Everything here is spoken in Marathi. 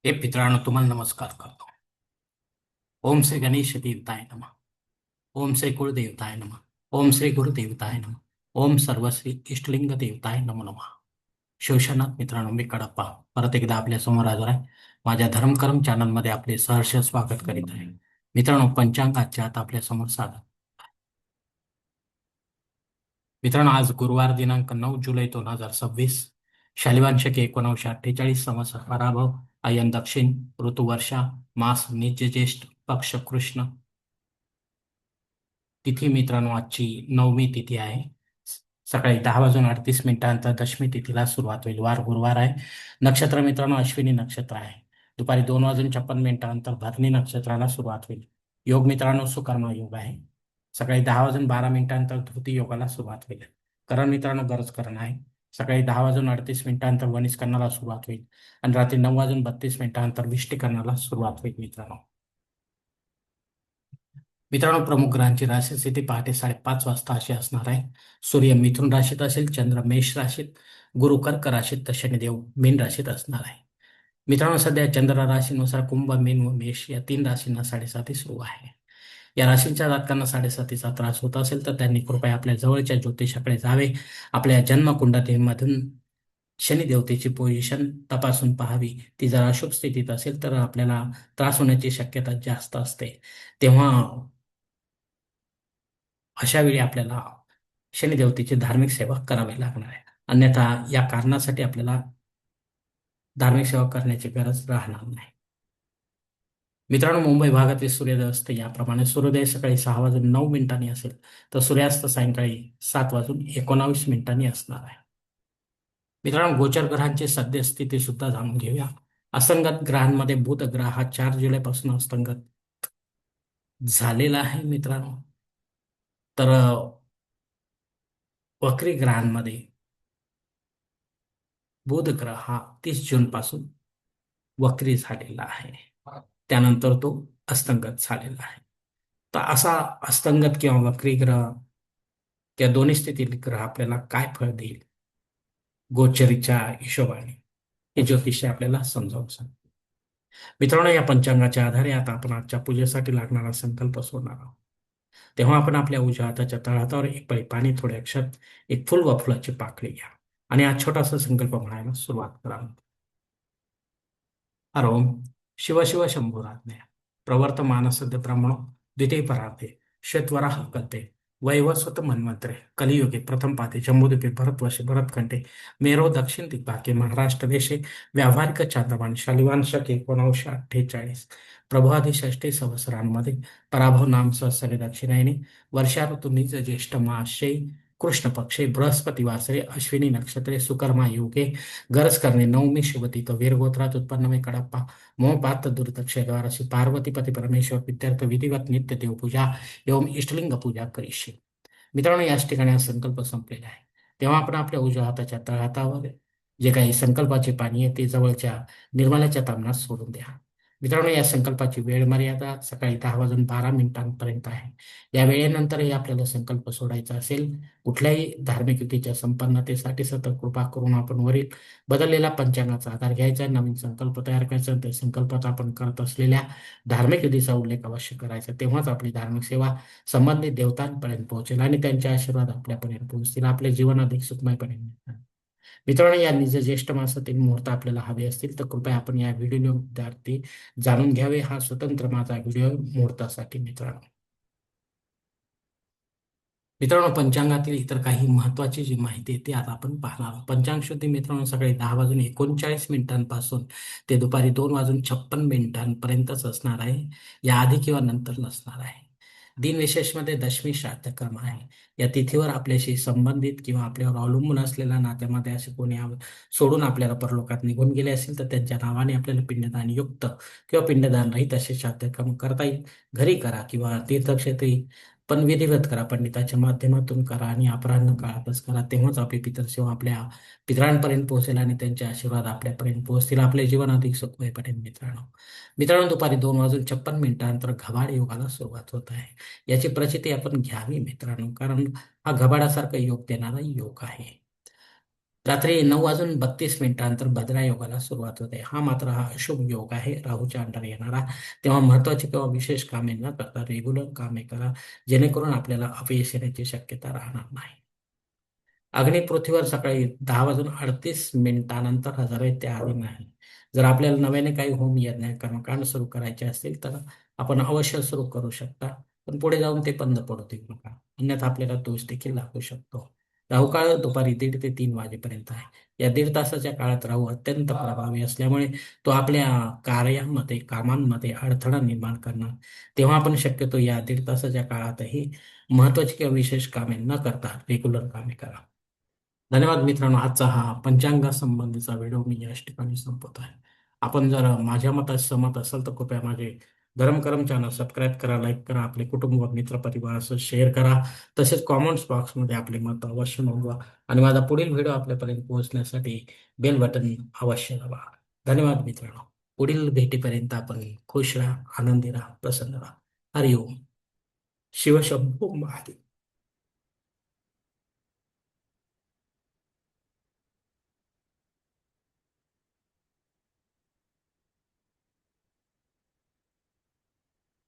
हे मित्रांनो, तुम्हाला नमस्कार करतो. ओम श्री गणेश देवताय नमः. ओम श्री कुलदेवताय नमः. ओम श्री गुरुदेवताय नमः. ओम सर्वश्री इष्टलिंग देवताय नमो नमः. शिवशनाथ मित्रांनो, मी कडप्पा परत एकदा आपल्या समोर हजर आहे. माझ्या धर्मकर्म चॅनलमध्ये आपले सहर्ष स्वागत करीत आहे. मित्रांनो, पंचांगाच्या आत आपल्या समोर सादर. मित्रांनो, आज गुरुवार दिनांक 9 जुलै 2026, शालिवान शके 1948, संवत्सर पराभव, अयन दक्षिण, ऋतू वर्षा, मास नित्य ज्येष्ठ, पक्ष कृष्ण, तिथी मित्रांनो आजची नवमी तिथी आहे. सकाळी 10 वाजून 38 मिनिटांनंतर दशमी तिथीला सुरुवात होईल. वार गुरुवार आहे. नक्षत्र मित्रांनो अश्विनी नक्षत्र आहे. दुपारी 2 वाजून 56 मिनिटांनंतर भरणी नक्षत्राला सुरुवात होईल. योग मित्रांनो सुकर्म योग आहे. सकाळी 10 वाजून 12 मिनिटांनंतर धृती योगाला सुरुवात होईल. करण मित्रांनो गरज करण आहे. सकाळी 10 वाजून 38 मिनिटांनंतर वनिष्करणाला सुरुवात होईल आणि रात्री 9 वाजून 32 मिनिटांनंतर विष्टिकरणाला सुरुवात होईल. मित्रांनो, प्रमुख ग्रहांची राशी स्थिती पहाटे 5:30 वाजता अशी असणार आहे. सूर्य मिथुन राशीत असेल, चंद्र मेष राशीत, गुरु कर्क राशीत तर शनिदेव मीन राशीत असणार आहे. मित्रांनो, सध्या चंद्र राशीनुसार कुंभ, मीन व मेष या 3 राशींना साडेसाती सुरू आहे. या राशींच्या जातकांना साडेसातीचा त्रास होत असेल तर त्यांनी कृपया आपल्या जवळच्या ज्योतिषाकडे जावे. आपल्या जन्मकुंडलीमधून शनिदेवतेची पोझिशन तपासून पाहावी. ती जर अशुभ स्थितीत असेल तर आपल्याला त्रास होण्याची शक्यता जास्त असते. तेव्हा अशा वेळी आपल्याला शनिदेवतेची धार्मिक सेवा करावी लागणार आहे. अन्यथा या कारणासाठी आपल्याला धार्मिक सेवा करण्याची गरज राहणार नाही. मित्रांनो, मुंबई भागातील सूर्योदय असते याप्रमाणे सूर्योदय सकाळी 6 वाजून 9 मिनिटांनी असेल तर सूर्यास्त सायंकाळी 7 वाजून 19 मिनिटांनी असणार आहे. मित्रांनो, गोचर ग्रहांची सद्यस्थिती सुद्धा जाणून घेऊया. असंगत ग्रहांमध्ये बुध ग्रह हा 4 जुलैपासून असंगत झालेला आहे मित्रांनो. तर वक्री ग्रहांमध्ये बुध ग्रह हा 30 जून पासून वक्री झालेला आहे. त्यानंतर तो अस्तंगत झालेला आहे. तर असा अस्तंगत किंवा वक्री ग्रह त्या दोन्ही स्थितीतील ग्रह आपल्याला काय फळ देईल गोचरीच्या हिशोबाने हे ज्योतिष आपल्याला समजावून सांग. मित्रांनो, या पंचांगाच्या आधारे आता आपण आजच्या पूजेसाठी लागणारा संकल्प सोडणार आहोत. तेव्हा आपण आपल्या उजव्या हाताच्या तळहातावर एक पळी पाणी, थोडे अक्षत, एक फुल व फुलाची पाकळी घ्या आणि हा छोटासा संकल्प म्हणायला सुरुवात करा. हरोम शिव शिव शंभुराज्ञया प्रवर्तमानसद्य ब्रह्मणो द्वितीय परार्थे श्वेतवराह कल्पे वैवस्वत मन्वंतरे कलियुगे प्रथम पाते जम्बूद्वीपे भरतवर्षे भरतखंडे मेरो दक्षिण दिग्भागे महाराष्ट्र देशे व्यावहारिक चांद्रमान शालिवान शके 1948 प्रभादी षष्ठी संवत्सरांमध्ये पराभव नाम संवत्सरे दक्षिणायने वर्षा ऋतू निज ज्येष्ठ मासे कृष्ण पक्षे बृहस्पती वासरे अश्विनी नक्षत्रे सुकर्मा योगे गरज करणे नवमी शुभती तो वीरगोत्रात उत्पन्न में कडप्पा मोहपात दुर्दक्षद्वारा श्री पार्वतीपती परमेश्वर विद्यार्थ विधिवत नित्य देवपूजा एवं इष्टलिंग पूजा करीशी. मित्रांनो, याच ठिकाणी हा संकल्प संपलेला आहे. तेव्हा आपण आपल्या उजव्या हाताच्या तळहातावर जे काही संकल्पाचे पाणी आहे ते जवळच्या निर्मलाच्या तामणात सोडून द्या. मित्रांनो, या संकल्पाची वेळ मर्यादा सकाळी 10 वाजून 12 मिनिटांपर्यंत आहे. या वेळेनंतरही आपल्याला संकल्प सोडायचा असेल कुठल्याही धार्मिक युतीच्या संपन्नतेसाठी सतत कृपा करून आपण वरील बदललेला पंचांगाचा आधार घ्यायचा, नवीन संकल्प तयार करायचा, त्या संकल्पात आपण करत असलेल्या धार्मिक विधीचा उल्लेख अवश्य करायचा. तेव्हाच आपली धार्मिक सेवा संबंधित देवतांपर्यंत पोहोचेल आणि त्यांचे आशीर्वाद आपल्यापर्यंत पोहोचतील. आपले जीवन अधिक सुखमयपर्यंत. मित्रांनो, या निज ज्येष्ठ मासातील मुहूर्त आपल्याला हवे असतील तर कृपया आपण या व्हिडिओ विद्यार्थी जाणून घ्यावे. हा स्वतंत्र माझा व्हिडिओ मुहूर्तासाठी. मित्रांनो, पंचांगातील इतर काही महत्वाची जी माहिती आहे ती आता आपण पाहणार आहोत. पंचांग शुद्धी मित्रांनो सकाळी 10 वाजून 39 मिनिटांपासून ते दुपारी 2 वाजून 56 मिनिटांपर्यंतच असणार आहे. या आधी किंवा नंतर नसणार आहे. दिनविशेषमध्ये दशमी श्राद्ध कर्म आहे. या तिथीवर आपल्याशी संबंधित किंवा आपल्यावर अवलंबून असलेल्या नात्यामध्ये असे कोणी सोडून आपल्याला परलोकात निघून गेले असेल तर त्यांच्या नावाने आपल्याला पिंडदान युक्त किंवा पिंडदान रहित असे श्राद्ध कर्म करता येईल. घरी करा किंवा तीर्थक्षेत्री पण विधिवत करा, पंडिताच्या माध्यमातून करा आणि अपराह्न काळातच करा. तेव्हाच आपली पितरसेवा आपल्या पितरांपर्यंत पोहोचेल आणि त्यांचे आशीर्वाद आपल्यापर्यंत पोहोचतील. आपले जीवन अधिक सुखमय पडेल. मित्रांनो, दुपारी 2 वाजून 56 मिनिटानंतर घबाड योगाला सुरुवात होत आहे. याची प्रचिती आपण घ्यावी मित्रांनो, कारण हा घबाडासारखा योग देणारा योग आहे. रात्री 9:32 भद्रा योगाला सुरुवात होते. हा अशुभ योग आहे, राहूच्या अंडर येणारा. तेव्हा महत्वाची किंवा विशेष कामे न करता रेग्युलर कामे करा, जेणेकरून आपल्याला अपयश येण्याची शक्यता राहणार नाही. अग्नी पृथ्वीवर सकाळी 10:38 हजर आहे, त्याआधी नाही. जर आपल्याला नव्याने काही होम यज्ञ कर्मकांड सुरू करायचे असतील तर आपण अवश्य सुरू करू शकता, पण पुढे जाऊन ते बंद पडू देऊ नका, अन्यथा आपल्याला दोष देखील लागू शकतो. राहू काळ दुपारी 1:30 ते 3 वाजेपर्यंत आहे. या 1.5 तासाच्या काळात राहू अत्यंत प्रभावी असल्यामुळे तो आपल्या कार्यामध्ये कामांमध्ये अडथळा निर्माण करणार. तेव्हा आपण शक्यतो या 1.5 तासाच्या काळातही महत्वाची किंवा विशेष कामे न करता रेग्युलर कामे करा. धन्यवाद मित्रांनो, आजचा हा पंचांगा संबंधीचा व्हिडिओ मी याच ठिकाणी संपवत आहे. आपण जर माझ्या मतात सहमत असाल तर कृपया माझे धर्म करम चॅनल सबस्क्राईब करा, लाईक करा, आपले कुटुंब मित्र परिवारासह शेअर करा. तसेच कॉमेंट्स बॉक्समध्ये आपले मत अवश्य नोंदवा आणि माझा पुढील व्हिडिओ आपल्यापर्यंत पोहोचण्यासाठी बेल बटन अवश्य दाबा. धन्यवाद मित्रांनो. पुढील भेटीपर्यंत आपण खुश राहा, आनंदी राहा, प्रसन्न राहा. हरिओम. शिवशंभो महादेव.